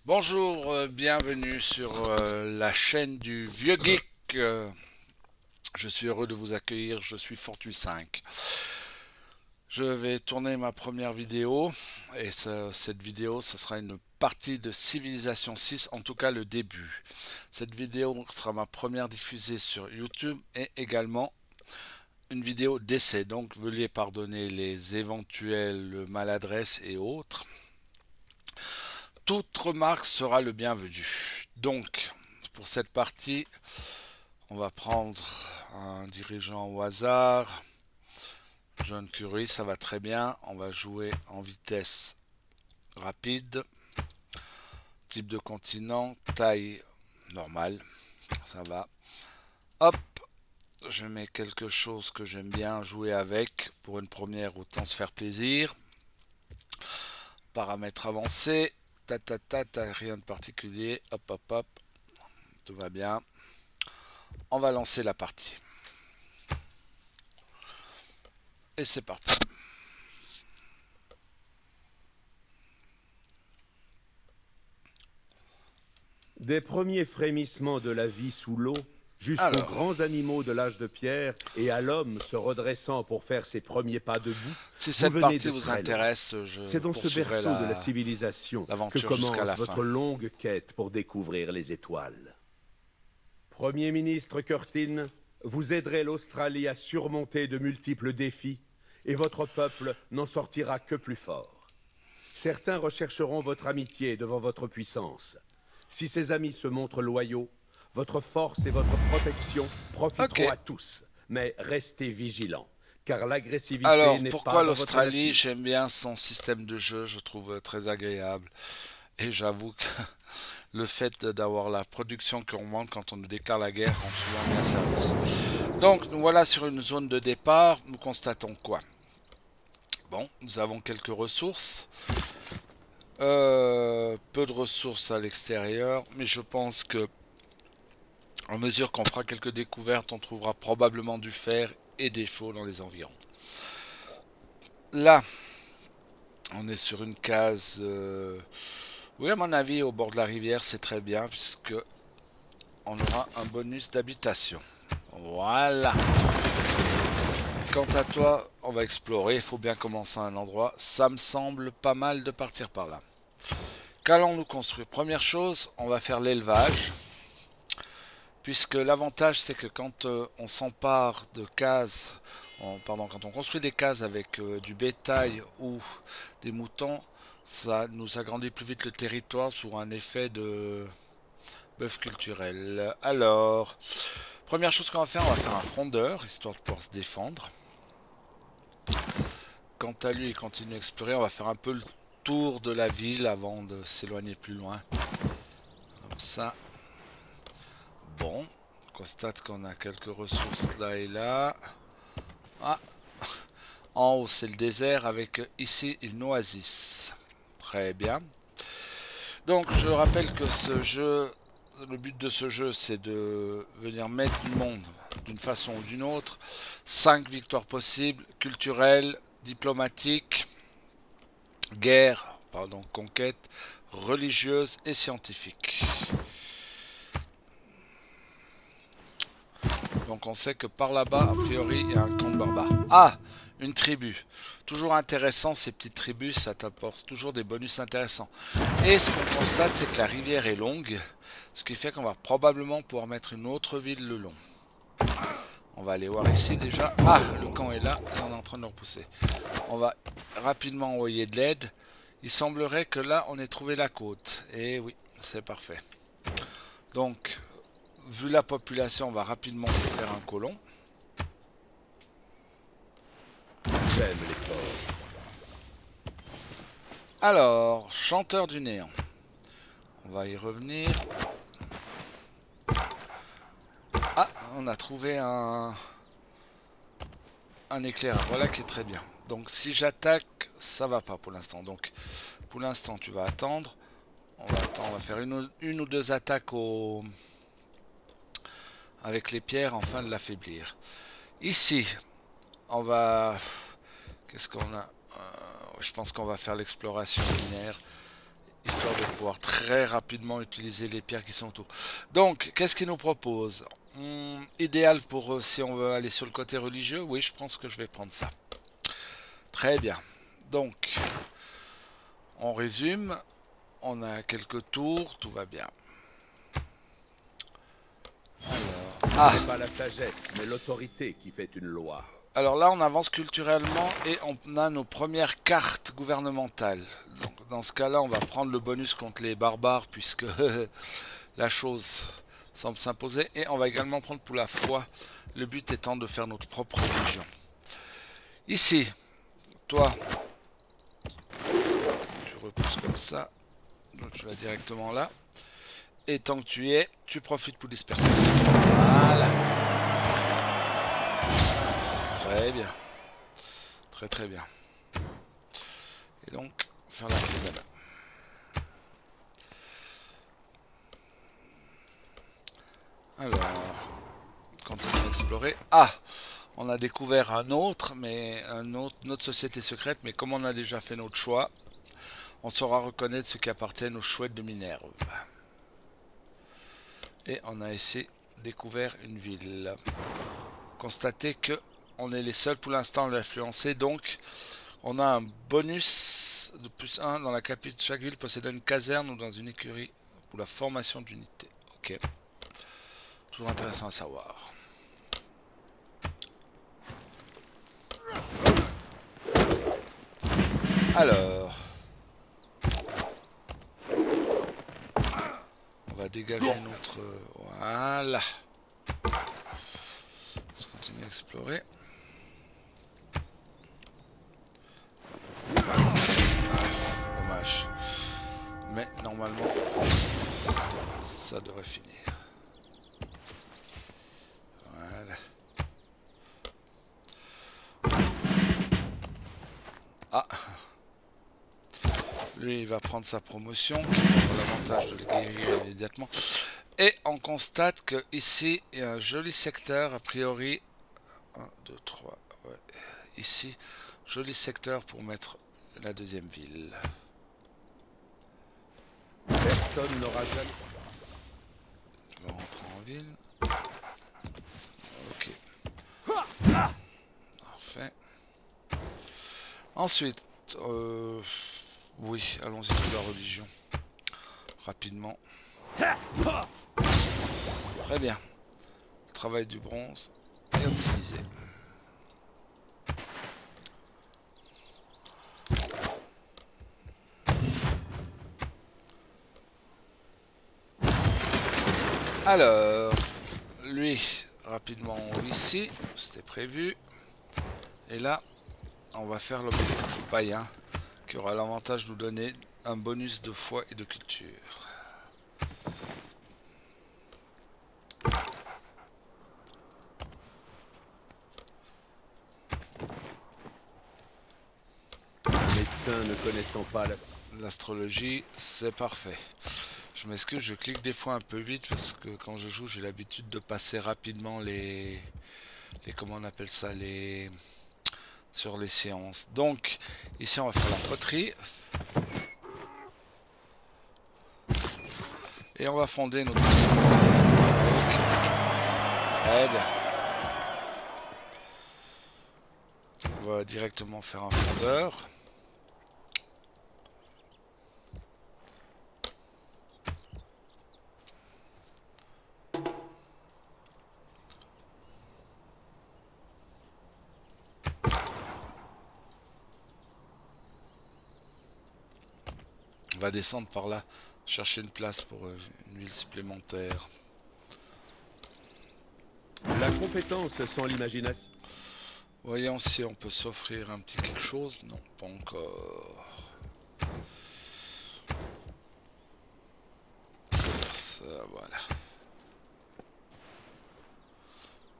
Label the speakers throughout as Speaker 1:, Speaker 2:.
Speaker 1: Bonjour, bienvenue sur la chaîne du Vieux Geek. Je suis heureux de vous accueillir, je suis Fortuit5. Je vais tourner ma première vidéo et cette vidéo, ce sera une partie de Civilization 6, en tout cas le début. Cette vidéo sera ma première diffusée sur YouTube et également une vidéo d'essai, donc veuillez pardonner les éventuelles maladresses et autres. Toute remarque sera le bienvenu. Donc, pour cette partie, on va prendre un dirigeant au hasard. John Curry, ça va très bien. On va jouer en vitesse rapide. Type de continent, taille normale. Ça va. Hop, je mets quelque chose que j'aime bien jouer avec. Pour une première, autant se faire plaisir. Paramètres avancés. Rien de particulier. Hop, hop, hop. Tout va bien. On va lancer la partie. Et c'est parti.
Speaker 2: Des premiers frémissements de la vie sous l'eau, jusqu'aux
Speaker 1: Alors,
Speaker 2: grands animaux de l'âge de pierre et à l'homme se redressant pour faire ses premiers pas debout,
Speaker 1: si
Speaker 2: vous
Speaker 1: cette
Speaker 2: venez
Speaker 1: partie
Speaker 2: de
Speaker 1: vous
Speaker 2: très loin.
Speaker 1: intéresse, je
Speaker 2: C'est dans ce
Speaker 1: poursuivrai
Speaker 2: berceau de la civilisation que
Speaker 1: l'aventure jusqu'à
Speaker 2: commence
Speaker 1: la fin.
Speaker 2: votre longue quête pour découvrir les étoiles. Premier ministre Curtin, vous aiderez l'Australie à surmonter de multiples défis et votre peuple n'en sortira que plus fort. Certains rechercheront votre amitié devant votre puissance. Si ces amis se montrent loyaux, votre force et votre protection profiteront
Speaker 1: Ok.
Speaker 2: à tous. Mais restez vigilants, car l'agressivité
Speaker 1: Alors,
Speaker 2: n'est
Speaker 1: pourquoi
Speaker 2: pas dans votre
Speaker 1: l'Australie?
Speaker 2: nature.
Speaker 1: J'aime bien son système de jeu, je trouve très agréable. Et j'avoue que le fait d'avoir la production qu'on manque quand on nous déclare la guerre rend souvent bien service. Donc, nous voilà sur une zone de départ. Nous constatons quoi? Bon, nous avons quelques ressources. Peu de ressources à l'extérieur, mais je pense que en mesure qu'on fera quelques découvertes, on trouvera probablement du fer et des chaux dans les environs. Là, on est sur une case. Oui, à mon avis, au bord de la rivière, c'est très bien, puisque on aura un bonus d'habitation. Voilà. Quant à toi, on va explorer. Il faut bien commencer à un endroit. Ça me semble pas mal de partir par là. Qu'allons-nous construire? Première chose, on va faire l'élevage. Puisque l'avantage, c'est que quand on s'empare de cases, quand on construit des cases avec du bétail ou des moutons, ça nous agrandit plus vite le territoire sous un effet de bœuf culturel. Alors, première chose qu'on va faire un frondeur, histoire de pouvoir se défendre. Quant à lui, il continue à explorer, on va faire un peu le tour de la ville avant de s'éloigner plus loin. Comme ça. Bon, on constate qu'on a quelques ressources là et là. Ah, en haut c'est le désert avec ici une oasis. Très bien. Donc je rappelle que le but de ce jeu c'est de venir mettre du monde d'une façon ou d'une autre. 5 victoires possibles, culturelles, diplomatiques, guerre, pardon, conquête, religieuse et scientifique. Donc on sait que par là-bas, a priori, il y a un camp de barbares. Ah, une tribu. Toujours intéressant, ces petites tribus, ça t'apporte toujours des bonus intéressants. Et ce qu'on constate, c'est que la rivière est longue, ce qui fait qu'on va probablement pouvoir mettre une autre ville le long. On va aller voir ici déjà. Ah, le camp est là, et on est en train de le repousser. On va rapidement envoyer de l'aide. Il semblerait que là, on ait trouvé la côte. Et oui, c'est parfait. Donc, vu la population, on va rapidement faire un colon.
Speaker 2: J'aime les forts.
Speaker 1: Alors, chanteur du néant. On va y revenir. Ah, on a trouvé un éclaireur. Voilà qui est très bien. Donc si j'attaque, ça va pas pour l'instant. Donc pour l'instant, tu vas attendre. On va faire une ou deux attaques avec les pierres afin de l'affaiblir. Ici, on va... Qu'est-ce qu'on a Je pense qu'on va faire l'exploration linéaire. histoire de pouvoir très rapidement utiliser les pierres qui sont autour. Donc, qu'est-ce qu'il nous propose? Idéal pour si on veut aller sur le côté religieux. Oui, je pense que je vais prendre ça. Très bien. Donc, on résume. On a quelques tours, tout va bien.
Speaker 2: Ce n'est pas la sagesse, mais l'autorité qui fait une loi.
Speaker 1: Alors là, on avance culturellement et on a nos premières cartes gouvernementales. Donc, dans ce cas-là, on va prendre le bonus contre les barbares puisque la chose semble s'imposer. Et on va également prendre pour la foi, le but étant de faire notre propre religion. Ici, toi, tu repousses comme ça. Donc tu vas directement là. Et tant que tu y es, tu profites pour disperser. Voilà. Très bien. Très très bien. Et donc, faire l'artisanat. Alors, continuer à explorer. Ah, on a découvert un autre, mais notre société secrète. Mais comme on a déjà fait notre choix, on saura reconnaître ce qui appartient aux chouettes de Minerve. Et on a ici découvert une ville. Constatez que on est les seuls pour l'instant à l'influencer, donc on a un bonus de plus 1 dans la capitale. Chaque ville possédant une caserne ou dans une écurie pour la formation d'unités. Ok. Toujours intéressant à savoir. Alors, on va dégager notre... Voilà. On continue à explorer. Dommage. Mais normalement, ça devrait finir. Voilà. Ah. Lui, il va prendre sa promotion, qui aura l'avantage de le guérir immédiatement. Et on constate que ici, il y a un joli secteur, a priori. 1, 2, 3. Ouais. Ici, joli secteur pour mettre la deuxième ville.
Speaker 2: Personne n'aura jamais...
Speaker 1: On va rentrer en ville. Ok. Parfait. Ensuite, oui, allons-y sur la religion. Rapidement. Très bien. Travail du bronze et optimisé. Alors, lui, rapidement ici, c'était prévu. Et là, on va faire l'objectif païen, qui aura l'avantage de nous donner un bonus de foi et de culture.
Speaker 2: Médecin ne connaissant pas
Speaker 1: l'astrologie, c'est parfait. Je m'excuse, je clique des fois un peu vite parce que quand je joue, j'ai l'habitude de passer rapidement les comment on appelle ça, les sur les séances. Donc ici, on va faire la poterie et on va fonder notre très bien. On va directement faire un fondeur. On va descendre par là, chercher une place pour une ville supplémentaire.
Speaker 2: La compétence sans l'imagination.
Speaker 1: Voyons si on peut s'offrir un petit quelque chose. Non, pas encore. Ça, voilà.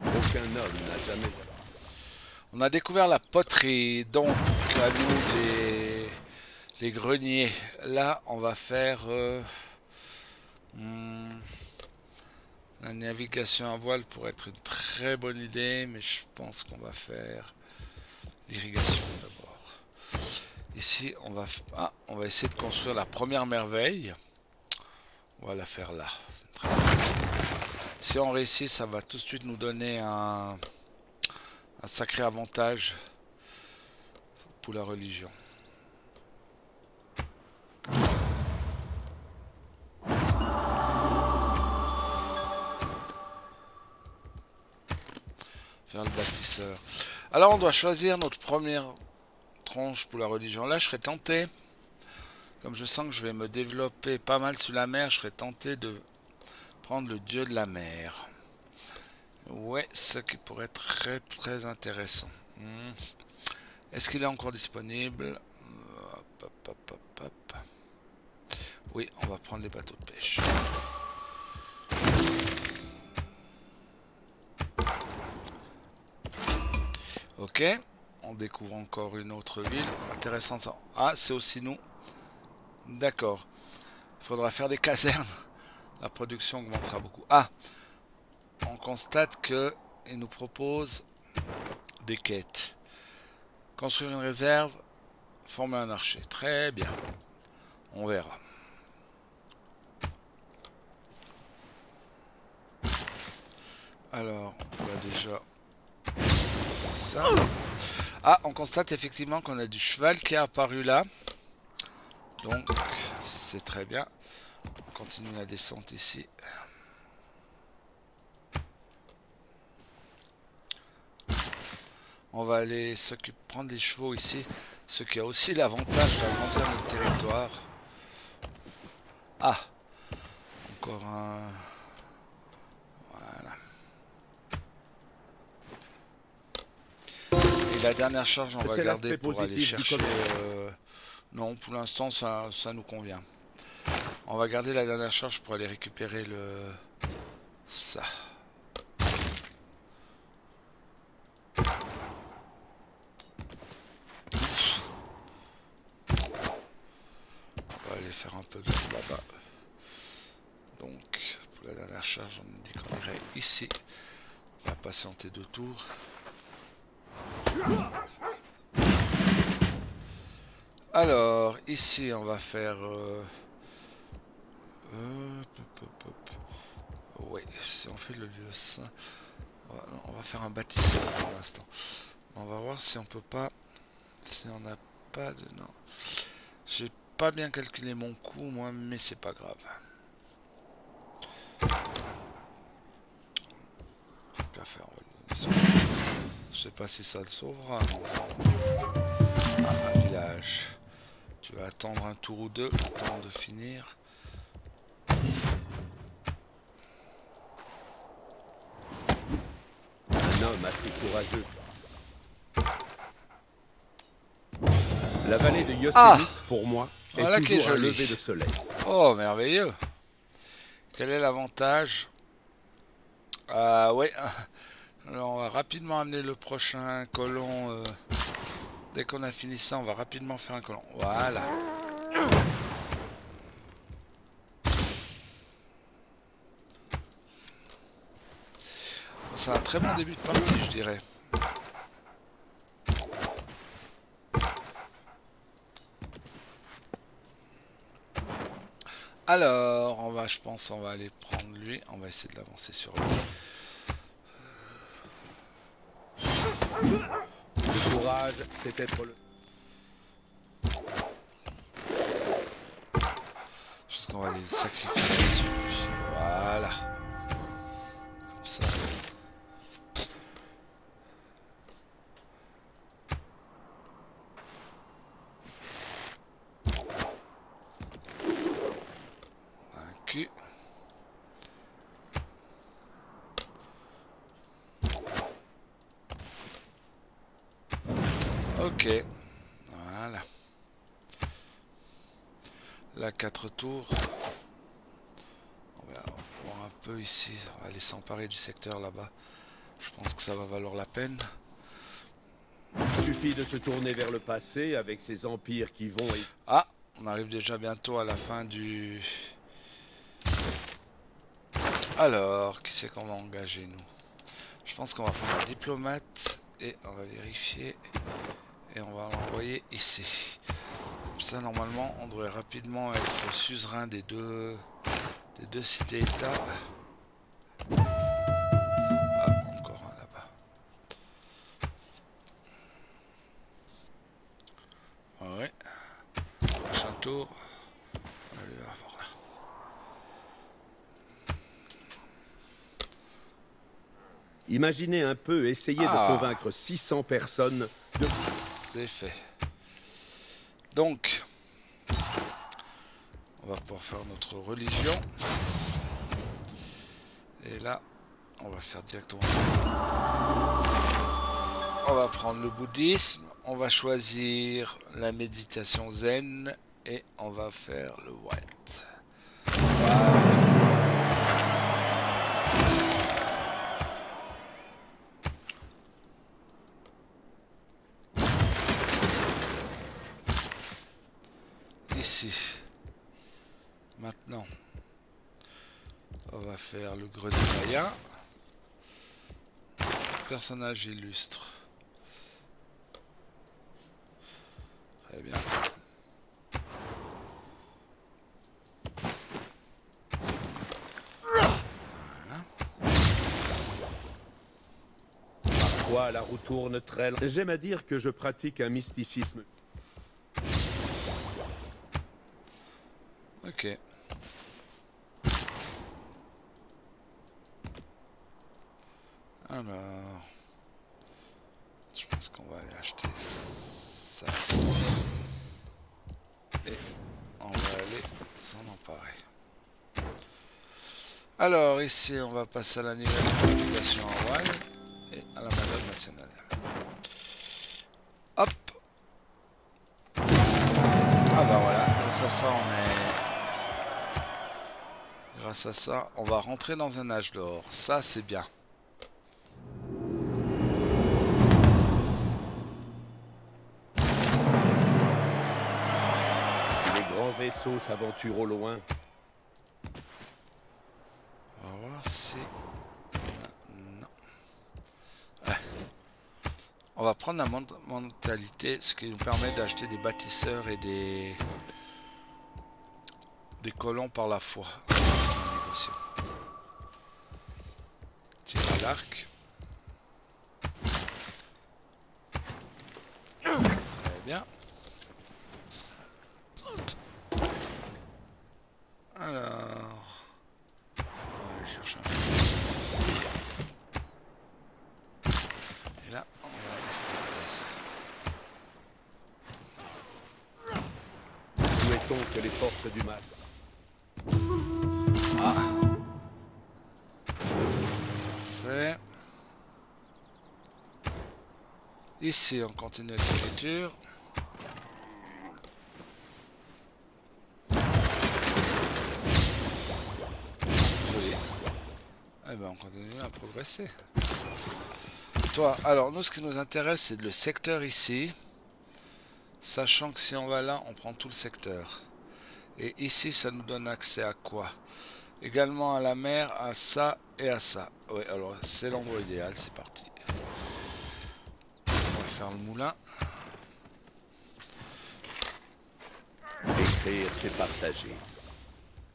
Speaker 2: Aucun homme n'a jamais...
Speaker 1: On a découvert la poterie, donc à nous les greniers. Là, on va faire la navigation à voile pour être une très bonne idée, mais je pense qu'on va faire l'irrigation d'abord. Ici, on va essayer de construire la première merveille. On va la faire là. Très bien. Si on réussit, ça va tout de suite nous donner un sacré avantage pour la religion. Faire le bâtisseur. Alors on doit choisir notre première tranche pour la religion. Là, je serais tenté, comme je sens que je vais me développer pas mal sur la mer, je serais tenté de prendre le dieu de la mer. Ouais, ce qui pourrait être très très intéressant. Est-ce qu'il est encore disponible? Hop, hop, hop, hop, hop. Oui, on va prendre les bateaux de pêche. Ok, on découvre encore une autre ville. Intéressante. Ah, c'est aussi nous. D'accord. Il faudra faire des casernes. La production augmentera beaucoup. Ah, on constate que il nous propose des quêtes. Construire une réserve, former un archer. Très bien. On verra. Alors, on va déjà ça. Ah, on constate effectivement qu'on a du cheval qui est apparu là. Donc, c'est très bien. On continue la descente ici. On va aller prendre des chevaux ici. Ce qui a aussi l'avantage d'agrandir notre territoire. Ah, encore un... Voilà. Et la dernière charge, on va garder pour aller chercher... Non, pour l'instant, ça nous convient. On va garder la dernière charge pour aller récupérer le... Ça. On va aller faire un peu de là-bas. Donc, pour la dernière charge, on dit qu'on irait ici. On va patienter 2 tours. Alors, ici, on va faire... Oui, si on fait le lieu saint... On va faire un bâtisseur pour l'instant. On va voir si on peut pas... Si on n'a pas de... Non. J'ai pas bien calculé mon coût, moi, mais c'est pas grave. Qu'à faire, je sais pas si ça le sauvera. Un village. Tu vas attendre un tour ou deux, le temps de finir.
Speaker 2: Un homme assez courageux. La vallée de Yosemite, pour moi, est
Speaker 1: voilà
Speaker 2: toujours un lever de soleil.
Speaker 1: Oh, merveilleux. Quel est l'avantage? Ouais. Alors, on va rapidement amener le prochain colon. Dès qu'on a fini ça, on va rapidement faire un colon. Voilà. C'est un très bon début de partie, je dirais. Alors, je pense, on va aller prendre lui. On va essayer de l'avancer sur lui.
Speaker 2: Le courage, c'est être le...
Speaker 1: Je pense qu'on va aller le sacrifier dessus. Voilà. Comme ça. Vaincu. Ok. Voilà. Là, 4 tours. On va voir un peu ici. On va aller s'emparer du secteur là-bas. Je pense que ça va valoir la peine.
Speaker 2: Il suffit de se tourner vers le passé avec ces empires qui vont...
Speaker 1: Ah, on arrive déjà bientôt à la fin du... Alors, qui c'est qu'on va engager, nous? Je pense qu'on va prendre un diplomate et on va vérifier. Et on va l'envoyer ici. Comme ça, normalement, on devrait rapidement être suzerain des deux cités-états. Ah, encore un là-bas. Ouais. Prochain tour. Allez, on va voir là.
Speaker 2: Imaginez un peu essayer de convaincre 600 personnes de...
Speaker 1: C'est fait. Donc, on va pouvoir faire notre religion. Et là, on va faire directement. On va prendre le bouddhisme. On va choisir la méditation zen. Et on va faire le white. Voilà. Ici. Maintenant, on va faire le grenier païen. Personnage illustre. Très bien.
Speaker 2: Parfois, la roue tourne très lent. J'aime à dire que je pratique un mysticisme.
Speaker 1: Ok. Alors, je pense qu'on va aller acheter ça. Et on va aller s'en emparer. Alors, ici, on va passer à la nouvelle navigation en WAL et à la manœuvre nationale. Hop. Ah bah voilà, grâce à ça, Grâce à ça, on va rentrer dans un âge d'or. Ça, c'est bien.
Speaker 2: Vaisseau s'aventure au loin.
Speaker 1: On va voir si... Non. Ouais. On va prendre la mentalité, ce qui nous permet d'acheter des bâtisseurs et des colons par la fois. Tir à l'arc. Très bien. Alors, on va aller chercher un peu. Et là, on va aller stabiliser ça.
Speaker 2: Souhaitons que les forces du mal.
Speaker 1: Ah. Parfait. Ici, on continue l'écriture. Eh ben, on continue à progresser. Toi, alors nous, ce qui nous intéresse, c'est le secteur ici. Sachant que si on va là, on prend tout le secteur. Et ici, ça nous donne accès à quoi? Également à la mer, à ça et à ça. Oui, alors c'est l'endroit idéal, c'est parti. On va faire le moulin.
Speaker 2: Écrire, c'est partager.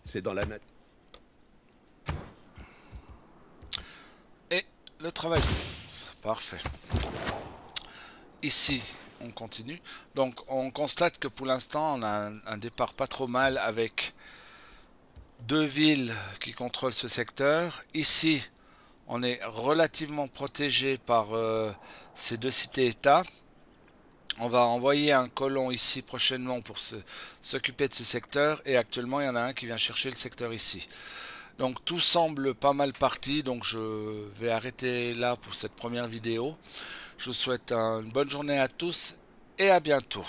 Speaker 2: C'est dans la nature.
Speaker 1: Et le travail commence. Parfait. Ici, on continue. Donc, on constate que pour l'instant, on a un départ pas trop mal avec 2 villes qui contrôlent ce secteur. Ici, on est relativement protégé par ces 2 cités-états. On va envoyer un colon ici prochainement pour s'occuper de ce secteur. Et actuellement, il y en a un qui vient chercher le secteur ici. Donc tout semble pas mal parti. Donc je vais arrêter là pour cette première vidéo. Je vous souhaite une bonne journée à tous et à bientôt.